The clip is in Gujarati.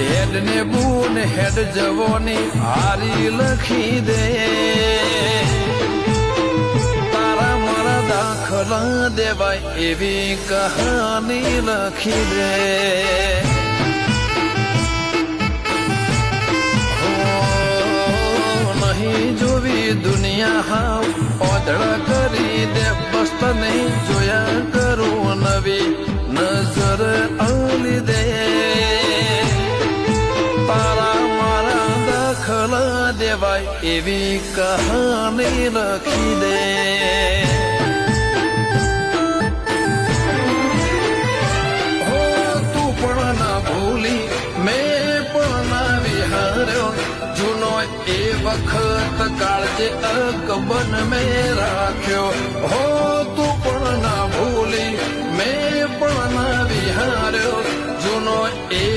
હેડ ને બૂન હેડ જવોની હારી લખી દે તારા મારા દાખલા દેવાય એવી કહાની લખી દે નહીં જોવી દુનિયા હાવ ઓદળા કરી દે બસ તને જોયા કરું નવી નજર આલી દે તારા મારા દાખલા દેવાય એવી કહાની લખી દે હો તું પણ ના ભૂલી મેં પણ ના વિહાર્યો જૂનો એ વખત કાળજે અકબન મેં રાખ્યો હો તું પણ ના ભૂલી મેં પણ ના વિહાર્યો જૂનો એ